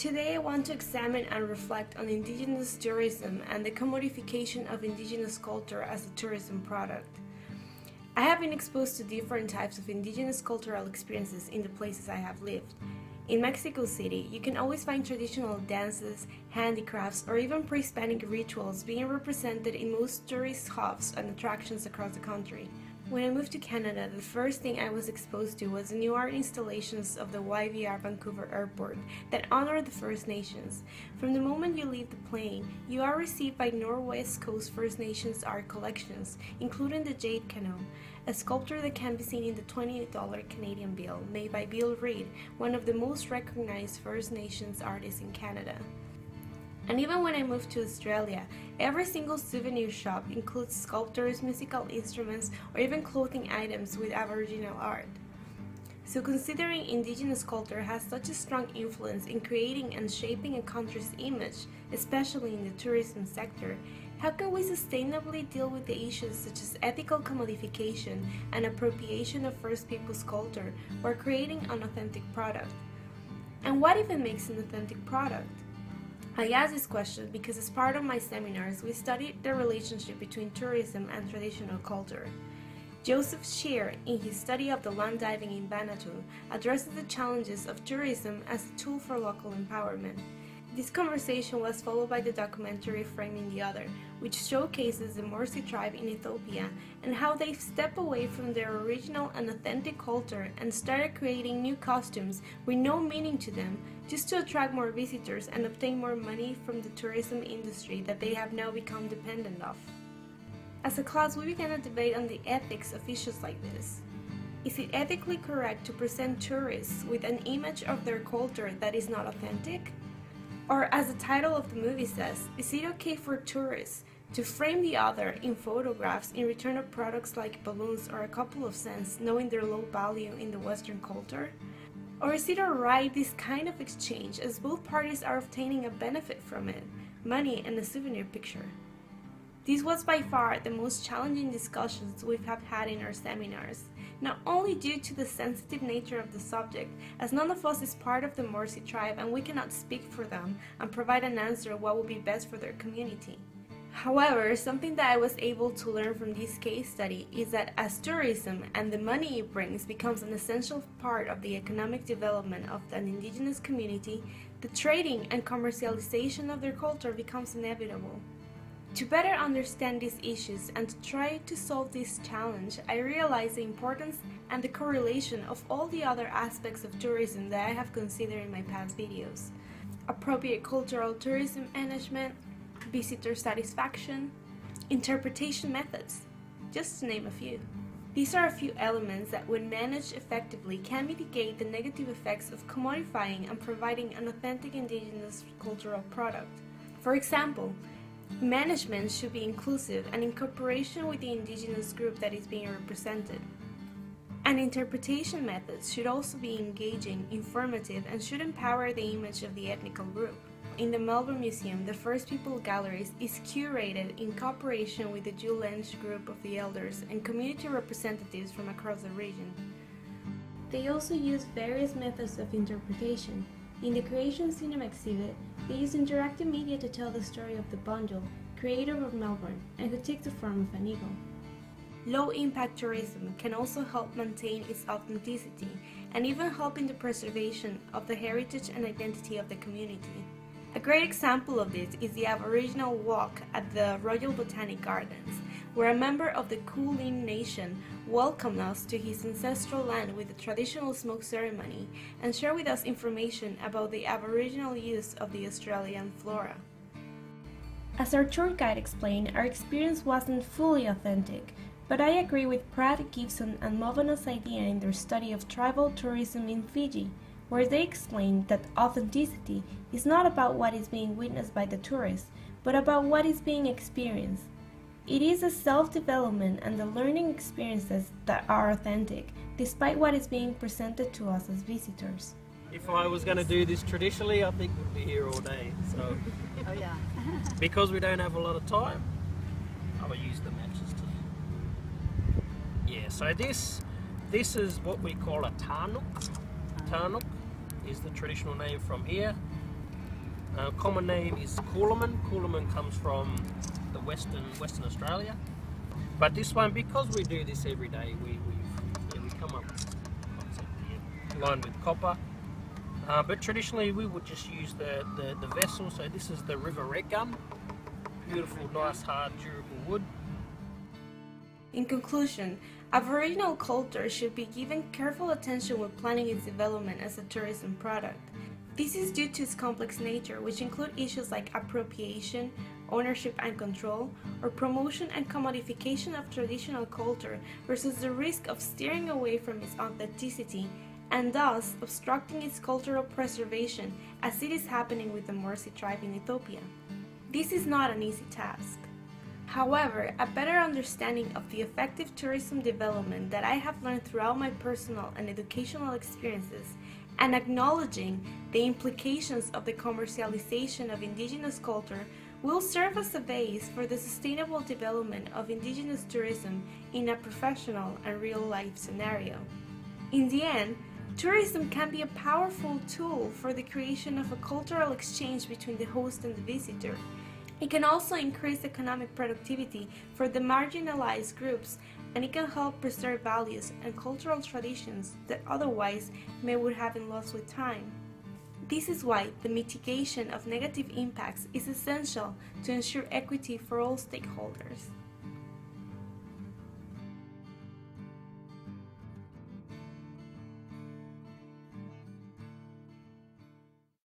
Today I want to examine and reflect on Indigenous tourism and the commodification of Indigenous culture as a tourism product. I have been exposed to different types of Indigenous cultural experiences in the places I have lived. In Mexico City, you can always find traditional dances, handicrafts, or even pre-Hispanic rituals being represented in most tourist hubs and attractions across the country. When I moved to Canada, the first thing I was exposed to was the new art installations of the YVR Vancouver Airport that honor the First Nations. From the moment you leave the plane, you are received by Northwest Coast First Nations art collections, including the Jade Canoe, a sculpture that can be seen in the $28 Canadian bill made by Bill Reid, one of the most recognized First Nations artists in Canada. And even when I moved to Australia, every single souvenir shop includes sculptures, musical instruments, or even clothing items with Aboriginal art. So considering Indigenous culture has such a strong influence in creating and shaping a country's image, especially in the tourism sector, how can we sustainably deal with the issues such as ethical commodification and appropriation of First Peoples culture while creating an authentic product? And what even makes an authentic product? I ask this question because as part of my seminars, we studied the relationship between tourism and traditional culture. Joseph Shear, in his study of the land diving in Vanuatu, addresses the challenges of tourism as a tool for local empowerment. This conversation was followed by the documentary Framing the Other, which showcases the Morsi tribe in Ethiopia and how they step away from their original and authentic culture and started creating new costumes with no meaning to them just to attract more visitors and obtain more money from the tourism industry that they have now become dependent of. As a class, we began a debate on the ethics of issues like this. Is it ethically correct to present tourists with an image of their culture that is not authentic? Or, as the title of the movie says, is it okay for tourists to frame the other in photographs in return of products like balloons or a couple of cents, knowing their low value in the Western culture? Or is it alright this kind of exchange as both parties are obtaining a benefit from it, money and a souvenir picture? This was by far the most challenging discussions we have had in our seminars, not only due to the sensitive nature of the subject, as none of us is part of the Morsi tribe and we cannot speak for them and provide an answer what would be best for their community. However, something that I was able to learn from this case study is that as tourism and the money it brings becomes an essential part of the economic development of an Indigenous community, the trading and commercialization of their culture becomes inevitable. To better understand these issues and to try to solve this challenge, I realized the importance and the correlation of all the other aspects of tourism that I have considered in my past videos. Appropriate cultural tourism management, visitor satisfaction, interpretation methods, just to name a few. These are a few elements that, when managed effectively, can mitigate the negative effects of commodifying and providing an authentic Indigenous cultural product. For example, management should be inclusive and in cooperation with the Indigenous group that is being represented. And interpretation methods should also be engaging, informative, and should empower the image of the ethnical group. In the Melbourne Museum, the First People Galleries is curated in cooperation with the Julench group of the elders and community representatives from across the region. They also use various methods of interpretation. In the Creation Cinema exhibit, they use interactive media to tell the story of the Bunjil, creator of Melbourne, and who takes the form of an eagle. Low-impact tourism can also help maintain its authenticity and even help in the preservation of the heritage and identity of the community. A great example of this is the Aboriginal walk at the Royal Botanic Gardens, where a member of the Kulin Nation welcomed us to his ancestral land with a traditional smoke ceremony and shared with us information about the Aboriginal use of the Australian flora. As our tour guide explained, our experience wasn't fully authentic, but I agree with Pratt, Gibson, and Movano's idea in their study of tribal tourism in Fiji, where they explained that authenticity is not about what is being witnessed by the tourist, but about what is being experienced. It is a self-development and the learning experiences that are authentic, despite what is being presented to us as visitors. If I was going to do this traditionally, I think we'd be here all day. So, oh yeah. Because we don't have a lot of time, I will use the matches to. Yeah. So this is what we call a tarnuk. Tarnuk is the traditional name from here. Common name is Coolaman. Coolaman comes from the Western Australia. But this one, because we do this every day, we come up with this concept here, lined with copper. But traditionally we would just use the vessel. So this is the river red gum. Beautiful, nice, hard, durable wood. In conclusion, Aboriginal culture should be given careful attention when planning its development as a tourism product. This is due to its complex nature, which include issues like appropriation, ownership and control, or promotion and commodification of traditional culture versus the risk of steering away from its authenticity and thus obstructing its cultural preservation as it is happening with the Morsi tribe in Ethiopia. This is not an easy task. However, a better understanding of the effective tourism development that I have learned throughout my personal and educational experiences and acknowledging the implications of the commercialization of Indigenous culture will serve as a base for the sustainable development of Indigenous tourism in a professional and real-life scenario. In the end, tourism can be a powerful tool for the creation of a cultural exchange between the host and the visitor. It can also increase economic productivity for the marginalized groups, and it can help preserve values and cultural traditions that otherwise may would have been lost with time. This is why the mitigation of negative impacts is essential to ensure equity for all stakeholders.